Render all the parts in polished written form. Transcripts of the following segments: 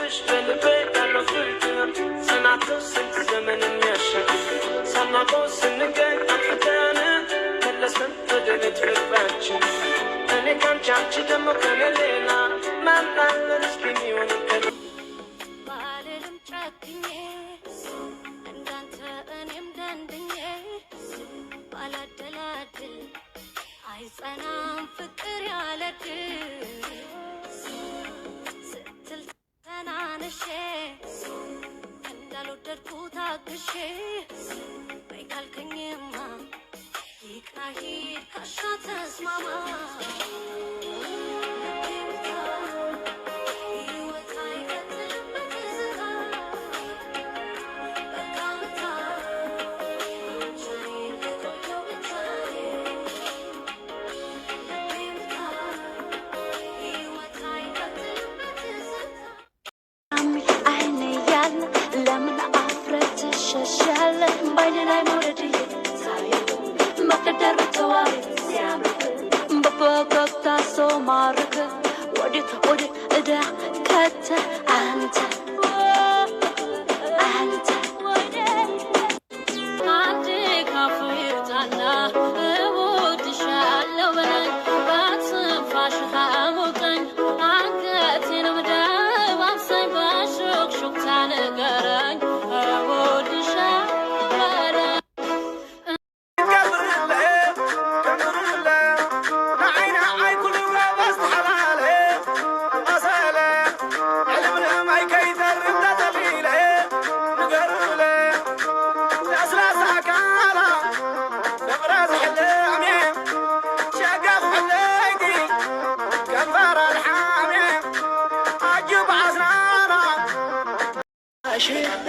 ሳስብሽ በልቤ ያለው ፍቅር ጽናቱ ስንት ዘመን የሚያሸግ ሳናውቀው ስንገኝ አጥፍተን መለስን ወደ ቤት ልባችን እኔ ካንቺ አንቺ ደግሞ ከኔ ሌላ ማናለን እስኪ የሚሆን ከ ባልልም ጨክኜ እንዳንተ እኔም ደንድኜ ባላደላድል አይጸናም ፍቅር ያለድል ስትል ተናንሼ እንዳልወደድኩ ታግሼ በይ ካልከኝማ ይቅና ሂድ ካሻ ተስማማ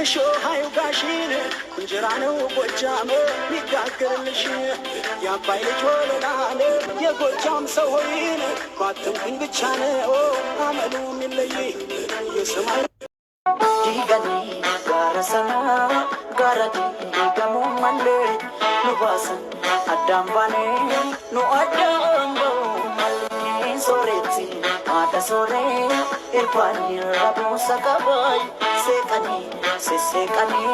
እሾ ሃዩ ጋሽን እንጀራ ነው ጎጃም ሚጋገርልሽ የአባይ ልጅ ወለላለ የጎጃም ሰው ሆይን ባትንኩኝ ብቻ ነው አመሉ የሚለይ የሰማይ ዲገኒ ጋረሰና ጋረዲ ገሙማለ ኑባሰን አዳምባኔ ኑ አዳምቦ ሶሬቲ አደ ሶሬ ኢርባኒ ረቡ ሰቀባይ sekani sesekani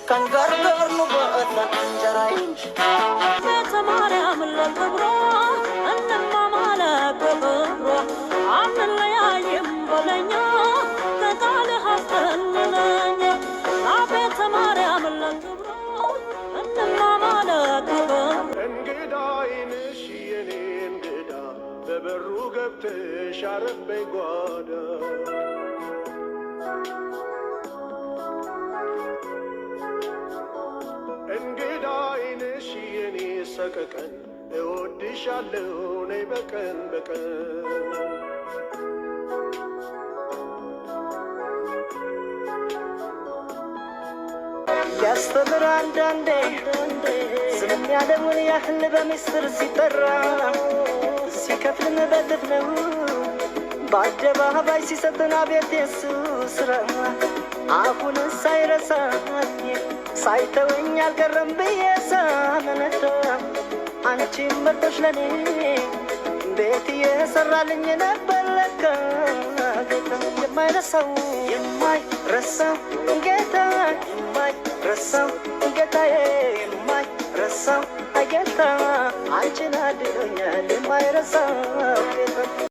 kan gargar nu bata anjarai beta maryam lal kabro anna mala kabro amla yayim balanya taqal hasalanya beta maryam lal kabro anna mala kabro እንግዳይን ሽየኔ እንግዳ በበሩ ገብተሽ አረበይ ጓዳ እንግዳይንሽ የኔ ሰቀቀን እወድሻለሁ ነይ በቀን በቀን ያስተምር አንዳንዴ ዝም ያለውን ያህል በሚስጥር ሲጠራ ሲከፍልን በጥፍ ነው በአደባባይ ሲሰጥን አቤት የሱ ስራ አሁን ሳይረሳኝ ሳይተወኝ አልቀረም ብዬ ሳመነታ አንቺን መርጠሽ ለኔ ቤት የሰራልኝ ነበር ለካ ጌታ የማይረሳው ጌታ የማይረሳው ጌታዬ የማይረሳው ጌታ አንቺን አድኖኛል የማይረሳው ጌታ